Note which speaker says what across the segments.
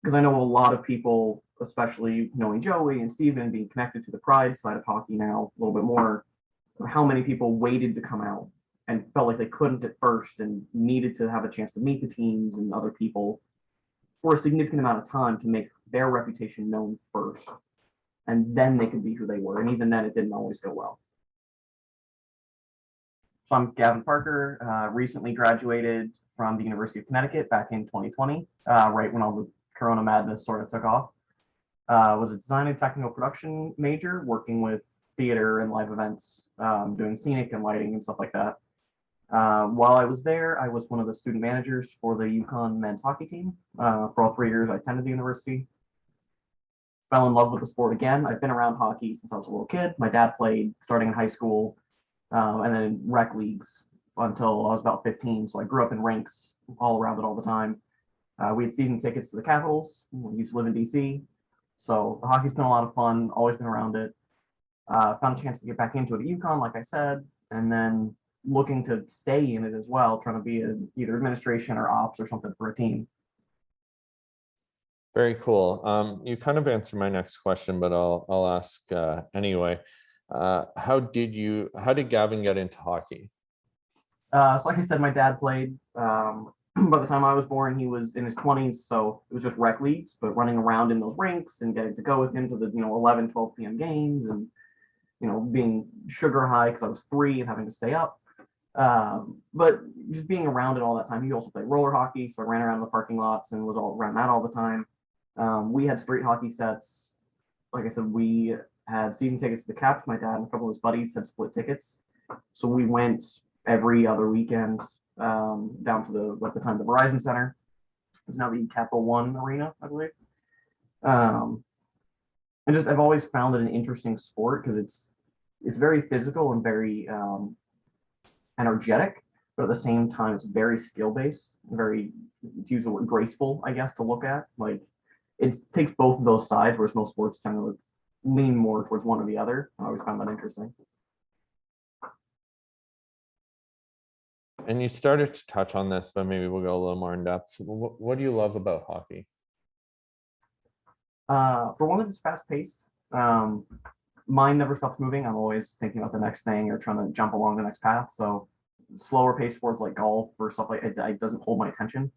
Speaker 1: because I know a lot of people, especially knowing Joey and Steven, being connected to the Pride side of hockey now a little bit more, how many people waited to come out and felt like they couldn't at first and needed to have a chance to meet the teams and other people for a significant amount of time to make their reputation known first. And then they could be who they were. And even then, it didn't always go well. So I'm Gavin Parker, recently graduated from the University of Connecticut back in 2020, right when all the Corona madness sort of took off. Was a design and technical production major, working with theater and live events, doing scenic and lighting and stuff like that. While I was there, I was one of the student managers for the UConn men's hockey team. For all 3 years I attended the university. Fell in love with the sport again. I've been around hockey since I was a little kid. My dad played starting in high school, and then rec leagues until I was about 15. So I grew up in rinks all around it all the time. We had season tickets to the Capitals. We used to live in DC. So the hockey's been a lot of fun, always been around it. Found a chance to get back into it at UConn, like I said, and then looking to stay in it as well, trying to be either administration or ops or something for a team.
Speaker 2: Very cool. You kind of answered my next question, but I'll ask anyway. How did Gavin get into hockey?
Speaker 1: So like I said, my dad played. By the time I was born, he was in his 20s, so it was just rec leagues, but running around in those rinks and getting to go with him to the 11, 12 p.m. games, and being sugar high because I was 3 and having to stay up. But just being around it all that time. He also played roller hockey, so I ran around the parking lots and was all around that all the time. We had street hockey sets. Like I said, we had season tickets to the Caps. My dad and a couple of his buddies had split tickets, so we went every other weekend down to at the time the Verizon Center. It's now the Capital One Arena, I believe. And I've always found it an interesting sport because it's very physical and very energetic, but at the same time it's very skill based, very, to use the word, graceful, I guess, to look at. Like it takes both of those sides, whereas most sports tend to lean more towards one or the other. I always found that interesting.
Speaker 2: And you started to touch on this, but maybe we'll go a little more in depth. What do you love about hockey?
Speaker 1: For one, it's fast paced. Mind never stops moving. I'm always thinking about the next thing or trying to jump along the next path. So slower paced sports like golf or stuff like it doesn't hold my attention,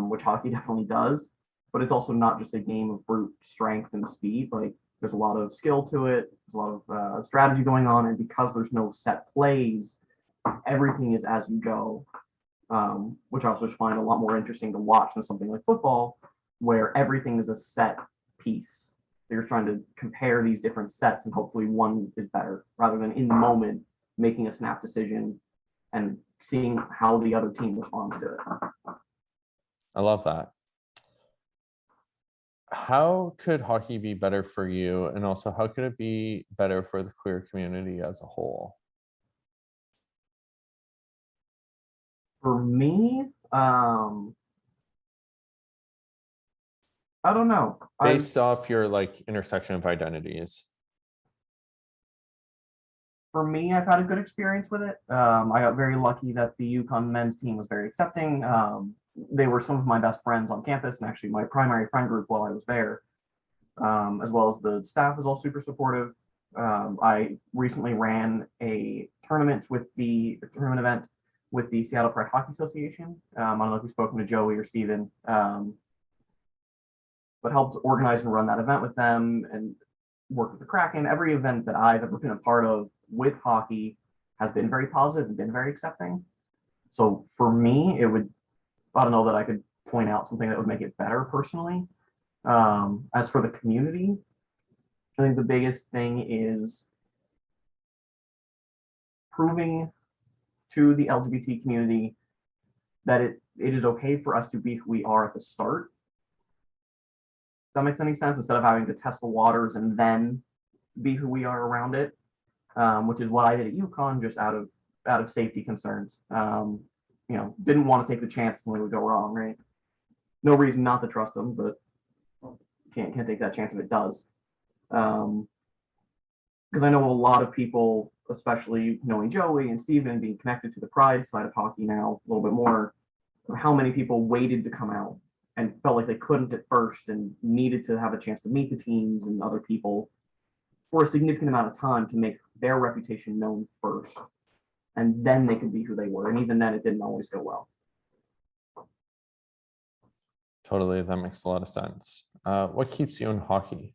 Speaker 1: which hockey definitely does. But it's also not just a game of brute strength and speed. Like there's a lot of skill to it. There's a lot of strategy going on, and because there's no set plays, everything is as you go, which I also find a lot more interesting to watch than something like football, where everything is a set piece. You're trying to compare these different sets and hopefully one is better, rather than in the moment making a snap decision and seeing how the other team responds to it.
Speaker 2: I love that. How could hockey be better for you? And also, how could it be better for the queer community as a whole?
Speaker 1: For me, I don't know.
Speaker 2: Based off your intersection of identities.
Speaker 1: For me, I've had a good experience with it. I got very lucky that the UConn men's team was very accepting. They were some of my best friends on campus, and actually my primary friend group while I was there, as well as the staff was all super supportive. I recently ran a tournament event with the Seattle Pride Hockey Association. I don't know if you've spoken to Joey or Steven, but helped organize and run that event with them and work with the Kraken. Every event that I've ever been a part of with hockey has been very positive and been very accepting. So for me, I don't know that I could point out something that would make it better personally. As for the community, I think the biggest thing is proving to the LGBT community that it is okay for us to be who we are at the start. If that makes any sense, instead of having to test the waters and then be who we are around it, which is what I did at UConn, just out of safety concerns. Didn't want to take the chance something would go wrong, right? No reason not to trust them, but can't take that chance if it does. Because I know a lot of people, especially knowing Joey and Steven, being connected to the Pride side of hockey now a little bit more, how many people waited to come out and felt like they couldn't at first and needed to have a chance to meet the teams and other people for a significant amount of time to make their reputation known first. And then they could be who they were. And even then, it didn't always go well.
Speaker 2: Totally, that makes a lot of sense. What keeps you in hockey?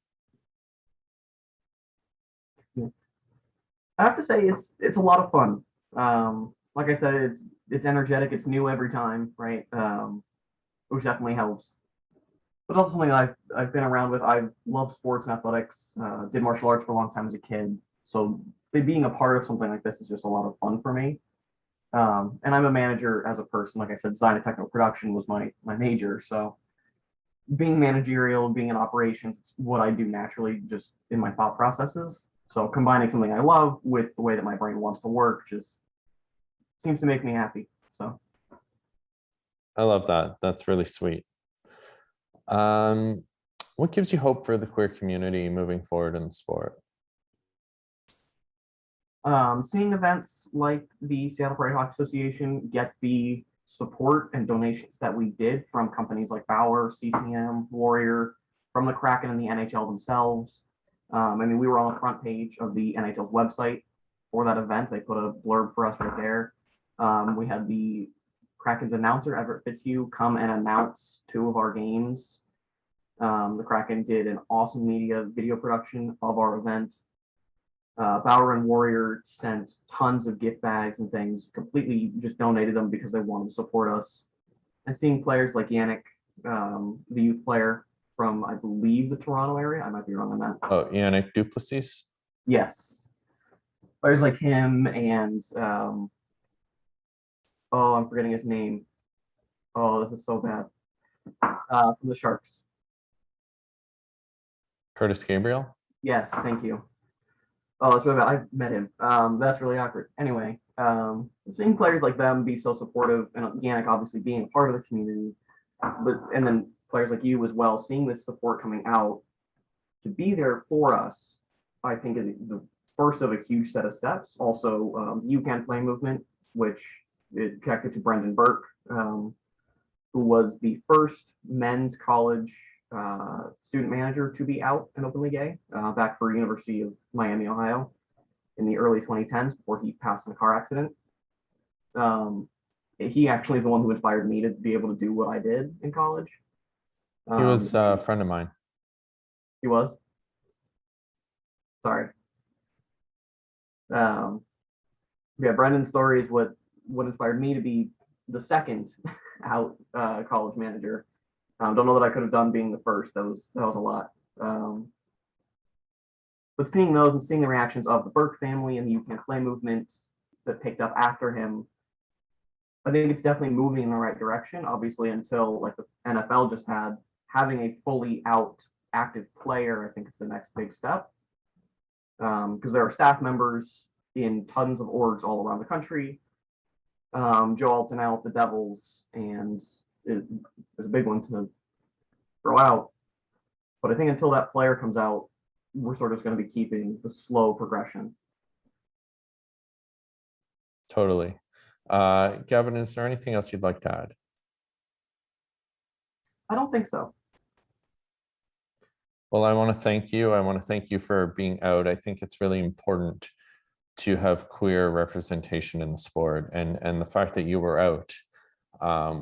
Speaker 1: I have to say it's a lot of fun. Like I said, it's energetic, it's new every time, right? Which definitely helps. But also something that I've been around with. I love sports and athletics. Did martial arts for a long time as a kid, so being a part of something like this is just a lot of fun for me. And I'm a manager as a person. Like I said, design and technical production was my major. So being managerial, being in operations, it's what I do naturally, just in my thought processes. So combining something I love with the way that my brain wants to work just seems to make me happy. So
Speaker 2: I love that. That's really sweet. What gives you hope for the queer community moving forward in the sport?
Speaker 1: seeing events like the Seattle Pride Hockey Association get the support and donations that we did from companies like Bauer, CCM, Warrior, from the Kraken and the NHL themselves. I mean, we were on the front page of the NHL's website for that event. They put a blurb for us right there. We had the Kraken's announcer, Everett Fitzhugh, come and announce 2 of our games. The Kraken did an awesome media video production of our event. Bauer and Warrior sent tons of gift bags and things, completely just donated them because they wanted to support us. And seeing players like Yannick, the youth player from, I believe, the Toronto area. I might be wrong on that.
Speaker 2: Oh, Yannick Duplessis?
Speaker 1: Yes. Players like him and, oh, I'm forgetting his name. Oh, this is so bad. From the Sharks.
Speaker 2: Curtis Gabriel?
Speaker 1: Yes, thank you. Oh, that's really bad. I've met him. That's really awkward. Anyway, seeing players like them be so supportive, and Yannick obviously being a part of the community, and then players like you as well, seeing this support coming out to be there for us, I think is the first of a huge set of steps. Also, You Can Play movement, which is connected to Brendan Burke, who was the first men's college student manager to be out and openly gay, back for University of Miami, Ohio, in the early 2010s before he passed in a car accident. He actually is the one who inspired me to be able to do what I did in college.
Speaker 2: He was a friend of mine.
Speaker 1: He was? Sorry. Yeah, Brendan's story is what inspired me to be the second out college manager. Don't know that I could have done being the first. That was a lot. But seeing those and seeing the reactions of the Burke family and the You Can't Play movement that picked up after him, I think it's definitely moving in the right direction. Obviously, until like the NFL just had, having a fully out active player, I think is the next big step. Because there are staff members in tons of orgs all around the country. Joe Altonel at the Devils, and it was a big one to throw out. But I think until that player comes out, we're sort of just going to be keeping the slow progression.
Speaker 2: Totally. Gavin, is there anything else you'd like to add?
Speaker 1: I don't think so.
Speaker 2: Well, I want to thank you. I want to thank you for being out. I think it's really important to have queer representation in the sport, and the fact that you were out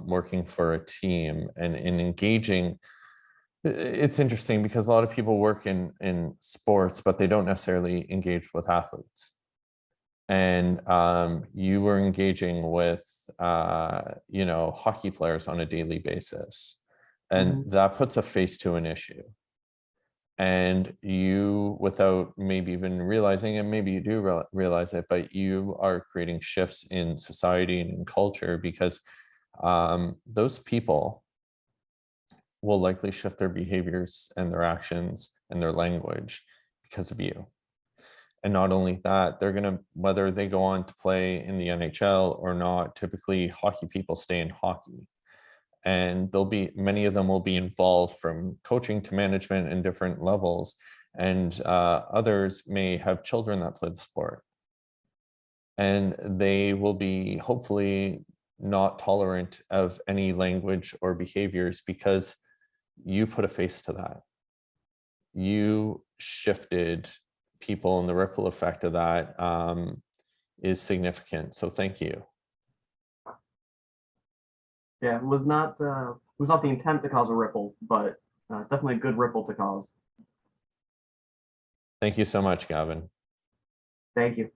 Speaker 2: working for a team and engaging. It's interesting because a lot of people work in sports, but they don't necessarily engage with athletes. And you were engaging with hockey players on a daily basis, and that puts a face to an issue. And you, without maybe even realizing it, maybe you do realize it, but you are creating shifts in society and in culture, because those people will likely shift their behaviors and their actions and their language because of you. And not only that, they're going to, whether they go on to play in the NHL or not, typically hockey people stay in hockey. And many of them will be involved from coaching to management in different levels. And others may have children that play the sport. And they will be hopefully not tolerant of any language or behaviors because you put a face to that. You shifted people, and the ripple effect of that is significant. So thank you.
Speaker 1: Yeah, it was not the intent to cause a ripple, but it's definitely a good ripple to cause.
Speaker 2: Thank you so much, Gavin.
Speaker 1: Thank you.